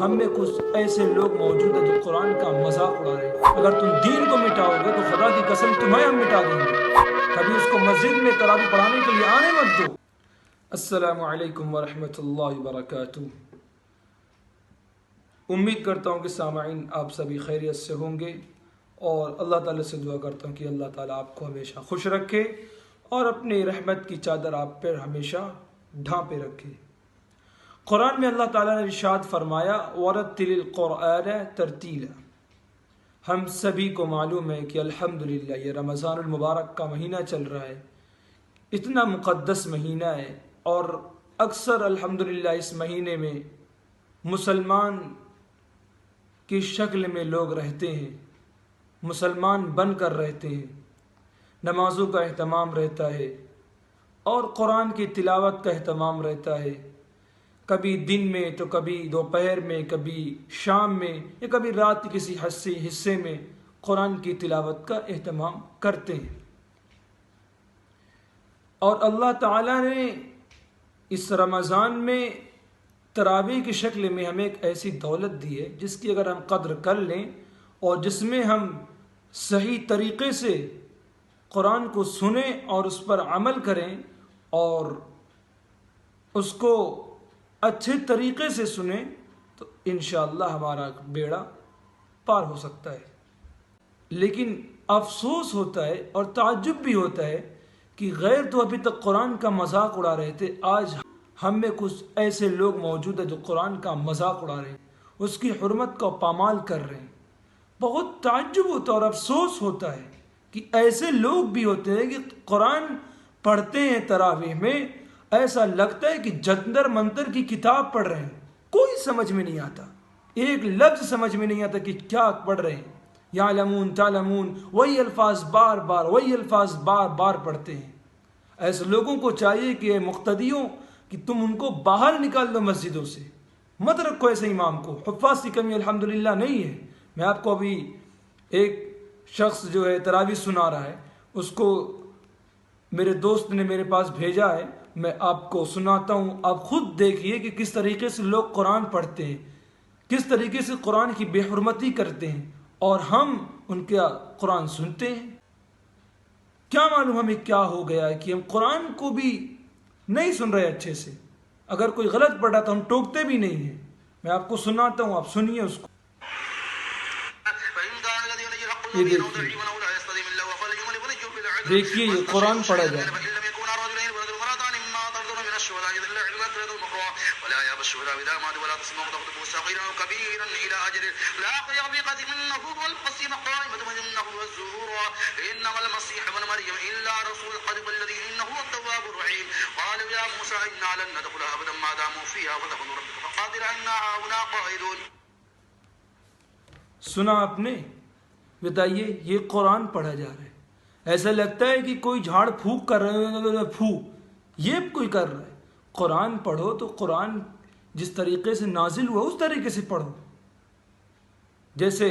ہم میں کچھ ایسے لوگ موجود ہیں جو قرآن کا مذاق اڑا رہے ہیں۔ اگر تم دین کو مٹاؤ گے تو خدا کی قسم تمہیں ہم مٹا دیں گے۔ کبھی اس کو مسجد میں تراویح پڑھانے کے لیے آنے مت دو۔ السلام علیکم ورحمۃ اللہ وبرکاتہ۔ امید کرتا ہوں کہ سامعین آپ سبھی خیریت سے ہوں گے، اور اللہ تعالیٰ سے دعا کرتا ہوں کہ اللہ تعالیٰ آپ کو ہمیشہ خوش رکھے اور اپنی رحمت کی چادر آپ پر ہمیشہ ڈھانپے رکھے۔ قرآن میں اللہ تعالیٰ نے ارشاد فرمایا وَرَتِّلِ الْقُرْآنَ تَرْتِيلًا۔ ہم سبھی کو معلوم ہے کہ الحمدللہ یہ رمضان المبارک کا مہینہ چل رہا ہے، اتنا مقدس مہینہ ہے، اور اکثر الحمدللہ اس مہینے میں مسلمان کی شکل میں لوگ رہتے ہیں، مسلمان بن کر رہتے ہیں، نمازوں کا اہتمام رہتا ہے اور قرآن کی تلاوت کا اہتمام رہتا ہے، کبھی دن میں تو کبھی دوپہر میں، کبھی شام میں، یا کبھی رات کے کسی حصے میں قرآن کی تلاوت کا اہتمام کرتے ہیں۔ اور اللہ تعالیٰ نے اس رمضان میں تراویح کی شکل میں ہمیں ایک ایسی دولت دی ہے جس کی اگر ہم قدر کر لیں اور جس میں ہم صحیح طریقے سے قرآن کو سنیں اور اس پر عمل کریں اور اس کو اچھے طریقے سے سنیں، تو انشاءاللہ ہمارا بیڑا پار ہو سکتا ہے۔ لیکن افسوس ہوتا ہے اور تعجب بھی ہوتا ہے کہ غیر تو ابھی تک قرآن کا مذاق اڑا رہے تھے، آج ہم میں کچھ ایسے لوگ موجود ہیں جو قرآن کا مذاق اڑا رہے ہیں، اس کی حرمت کو پامال کر رہے ہیں۔ بہت تعجب ہوتا ہے اور افسوس ہوتا ہے کہ ایسے لوگ بھی ہوتے ہیں کہ قرآن پڑھتے ہیں تراویح میں، ایسا لگتا ہے کہ جنتر منتر کی کتاب پڑھ رہے ہیں، کوئی سمجھ میں نہیں آتا، ایک لفظ سمجھ میں نہیں آتا کہ کیا پڑھ رہے ہیں۔ یعلمون تعلمون، وہی الفاظ بار بار پڑھتے ہیں۔ ایسے لوگوں کو چاہیے کہ اے مقتدیوں کہ تم ان کو باہر نکال دو مسجدوں سے، مت رکھو ایسے امام کو۔ حفاظ کی کمی الحمدللہ نہیں ہے۔ میں آپ کو ابھی ایک شخص جو ہے تراویح سنا رہا ہے، اس کو میرے دوست نے میرے پاس بھیجا ہے، میں آپ کو سناتا ہوں، آپ خود دیکھیے کہ کس طریقے سے لوگ قرآن پڑھتے ہیں، کس طریقے سے قرآن کی بے حرمتی کرتے ہیں، اور ہم ان کا قرآن سنتے ہیں۔ کیا معلوم ہمیں کیا ہو گیا ہے کہ ہم قرآن کو بھی نہیں سن رہے اچھے سے، اگر کوئی غلط پڑھا تو ہم ٹوکتے بھی نہیں ہیں۔ میں آپ کو سناتا ہوں، آپ سنیے اس کو۔ یہ دیکھیے یہ قرآن پڑھا جائے۔ سنا آپ نے؟ بتائیے، یہ قرآن پڑھا جا رہا ہے، ایسا لگتا ہے کہ کوئی جھاڑ پھونک کر رہے ہیں، یہ کوئی کر رہا ہے۔ قرآن پڑھو تو قرآن جس طریقے سے نازل ہوا اس طریقے سے پڑھو، جیسے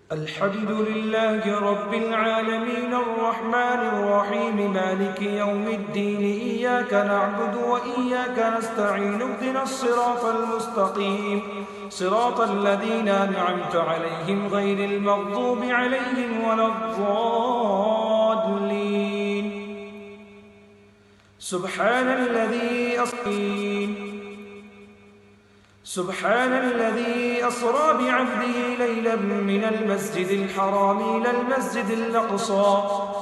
الحمدللہ رب العالمین الرحمن الرحیم مالک یوم الدین ایاک نعبد و ایاک نستعین اهدنا الصراط المستقیم صراط الذین انعمت علیہم غیر المغضوب علیہم ولا الضالین سبحان الذي أسرى بعبده ليلا من المسجد الحرام إلى المسجد الأقصى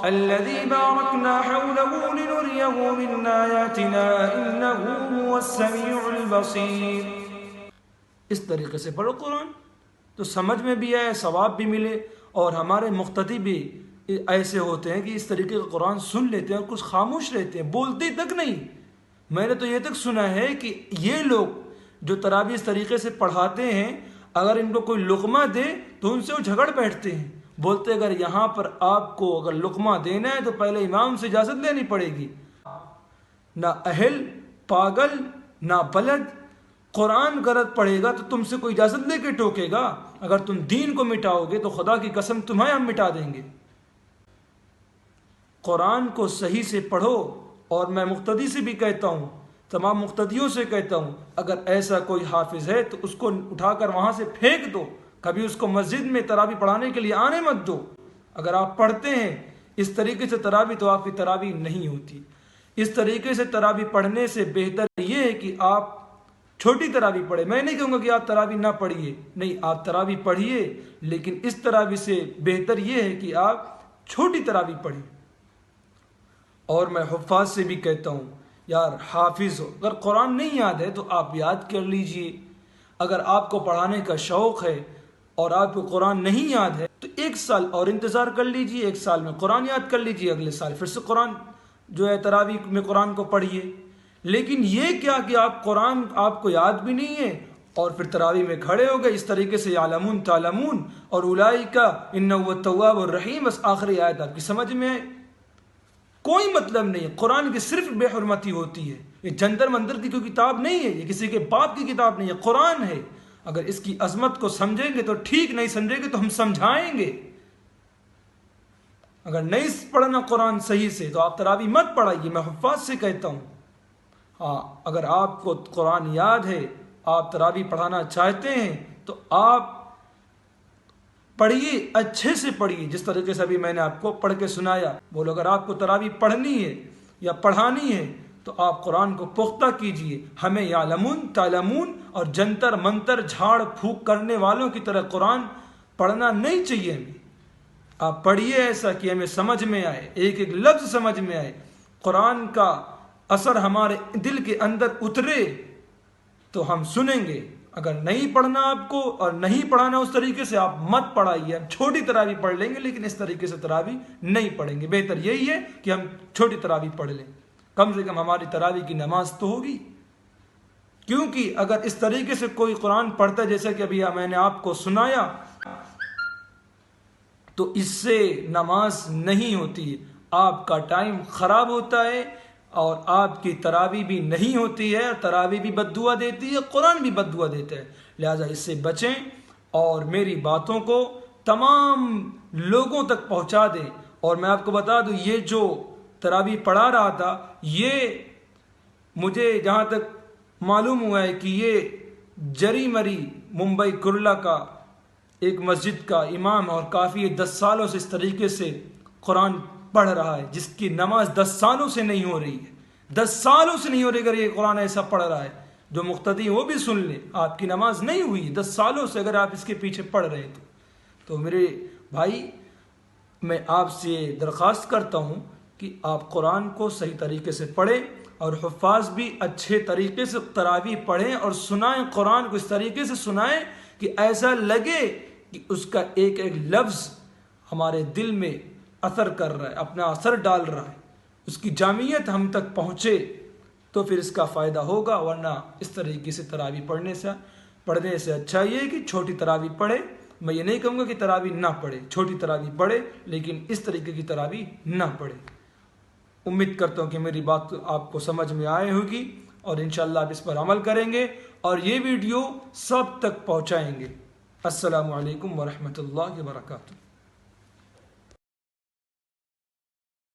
الذي باركنا حوله لنريه من آياتنا إنه هو السميع البصير۔ اس طریقے سے پڑھو قرآن تو سمجھ میں بھی آئے، ثواب بھی ملے، اور ہمارے مقتدی بھی ایسے ہوتے ہیں کہ اس طریقے کا قرآن سن لیتے ہیں اور کچھ خاموش رہتے ہیں، بولتے تک نہیں۔ میں نے تو یہ تک سنا ہے کہ یہ لوگ جو تراویح اس طریقے سے پڑھاتے ہیں، اگر ان کو کوئی لقمہ دے تو ان سے وہ جھگڑ بیٹھتے ہیں، بولتے اگر یہاں پر آپ کو اگر لقمہ دینا ہے تو پہلے امام سے اجازت لینی پڑے گی۔ نہ اہل، پاگل، نہ بلد، قرآن غلط پڑھے گا تو تم سے کوئی اجازت لے کے ٹوکے گا؟ اگر تم دین کو مٹاؤ گے تو خدا کی قسم تمہیں ہم مٹا دیں گے۔ قرآن کو صحیح سے پڑھو، اور میں مقتدی سے بھی کہتا ہوں تمام مقتدیوں سے کہتا ہوں اگر ایسا کوئی حافظ ہے تو اس کو اٹھا کر وہاں سے پھینک دو، کبھی اس کو مسجد میں تراویح پڑھانے کے لیے آنے مت دو۔ اگر آپ پڑھتے ہیں اس طریقے سے تراویح تو آپ کی تراویح نہیں ہوتی۔ اس طریقے سے تراویح پڑھنے سے بہتر یہ ہے کہ آپ چھوٹی تراویح پڑھیں۔ میں نہیں کہوں گا کہ آپ تراویح نہ پڑھیے، نہیں، آپ تراویح پڑھیے، لیکن اس تراویح سے بہتر یہ ہے کہ آپ چھوٹی تراویح پڑھیں۔ اور میں حفاظ سے بھی کہتا ہوں یار حافظ ہو، اگر قرآن نہیں یاد ہے تو آپ یاد کر لیجئے۔ اگر آپ کو پڑھانے کا شوق ہے اور آپ کو قرآن نہیں یاد ہے تو 1 سال اور انتظار کر لیجئے، 1 سال میں قرآن یاد کر لیجئے، اگلے سال پھر سے قرآن جو ہے تراویح میں قرآن کو پڑھیے۔ لیکن یہ کیا کہ آپ قرآن آپ کو یاد بھی نہیں ہے اور پھر تراویح میں کھڑے ہو گئے اس طریقے سے یعلمون تعلمون اور اولئک انہ هو التواب الرحیم، بس آخری آیت آپ کی سمجھ میں آئے۔ کوئی مطلب نہیں ہے، قرآن کی صرف بے حرمتی ہوتی ہے۔ یہ جندر مندر کی کوئی کتاب نہیں ہے، یہ کسی کے باپ کی کتاب نہیں ہے، قرآن ہے۔ اگر اس کی عظمت کو سمجھیں گے تو ٹھیک، نہیں سمجھیں گے تو ہم سمجھائیں گے۔ اگر نہیں پڑھنا قرآن صحیح سے تو آپ تراویح مت پڑھائیے، میں حفاظ سے کہتا ہوں۔ ہاں، اگر آپ کو قرآن یاد ہے، آپ تراویح پڑھانا چاہتے ہیں تو آپ پڑھیے، اچھے سے پڑھیے، جس طریقے سے ابھی میں نے آپ کو پڑھ کے سنایا۔ بولو اگر آپ کو تراویح پڑھنی ہے یا پڑھانی ہے تو آپ قرآن کو پختہ کیجئے۔ ہمیں یعلمون تعلمون اور جنتر منتر جھاڑ پھونک کرنے والوں کی طرح قرآن پڑھنا نہیں چاہیے ہمیں۔ آپ پڑھیے ایسا کہ ہمیں سمجھ میں آئے، ایک ایک لفظ سمجھ میں آئے، قرآن کا اثر ہمارے دل کے اندر اترے تو ہم سنیں گے۔ اگر نہیں پڑھنا آپ کو اور نہیں پڑھانا اس طریقے سے، آپ مت پڑھائیے۔ ہم چھوٹی تراویح پڑھ لیں گے لیکن اس طریقے سے تراویح نہیں پڑھیں گے۔ بہتر یہی ہے کہ ہم چھوٹی تراویح پڑھ لیں، کم سے کم ہماری تراویح کی نماز تو ہوگی۔ کیونکہ اگر اس طریقے سے کوئی قرآن پڑھتا ہے جیسا کہ ابھی میں نے آپ کو سنایا تو اس سے نماز نہیں ہوتی، آپ کا ٹائم خراب ہوتا ہے اور آپ کی تراویح بھی نہیں ہوتی ہے، تراویح بھی بد دعا دیتی ہے، قرآن بھی بد دعا دیتا ہے۔ لہٰذا اس سے بچیں اور میری باتوں کو تمام لوگوں تک پہنچا دیں۔ اور میں آپ کو بتا دوں، یہ جو تراویح پڑھا رہا تھا، یہ مجھے جہاں تک معلوم ہوا ہے کہ یہ جری مری ممبئی کرلا کا ایک مسجد کا امام اور کافی 10 سالوں سے اس طریقے سے قرآن پڑھ رہا ہے، جس کی نماز 10 سالوں سے نہیں ہو رہی ہے، 10 سالوں سے نہیں ہو رہی۔ اگر یہ قرآن ایسا پڑھ رہا ہے، جو مقتدی وہ بھی سن لیں، آپ کی نماز نہیں ہوئی 10 سالوں سے اگر آپ اس کے پیچھے پڑھ رہے ہیں تو میرے بھائی میں آپ سے درخواست کرتا ہوں کہ آپ قرآن کو صحیح طریقے سے پڑھیں اور حفاظ بھی اچھے طریقے سے تراویح پڑھیں اور سنائیں، قرآن کو اس طریقے سے سنائیں کہ ایسا لگے کہ اس کا ایک ایک لفظ ہمارے دل میں اثر کر رہا ہے، اپنا اثر ڈال رہا ہے، اس کی جامعیت ہم تک پہنچے تو پھر اس کا فائدہ ہوگا۔ ورنہ اس طریقے سے تراویح پڑھنے سے اچھا یہ ہے کہ چھوٹی تراویح پڑھے۔ میں یہ نہیں کہوں گا کہ تراویح نہ پڑھے، چھوٹی تراویح پڑھے لیکن اس طریقے کی تراویح نہ پڑھے۔ امید کرتا ہوں کہ میری بات آپ کو سمجھ میں آئے ہوگی اور انشاءاللہ آپ اس پر عمل کریں گے اور یہ ویڈیو سب تک پہنچائیں گے۔ السلام علیکم ورحمۃ اللہ وبرکاتہ۔